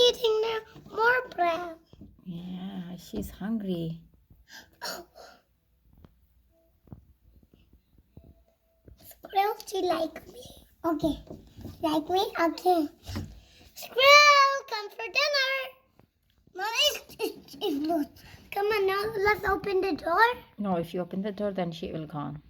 eating now more bread. Yeah, she's hungry. Squirrel, she like me. Okay. Like me? Okay. Squirrel, come for dinner. Mommy, it's not. Come on now, let's open the door. No, if you open the door, then she will gone.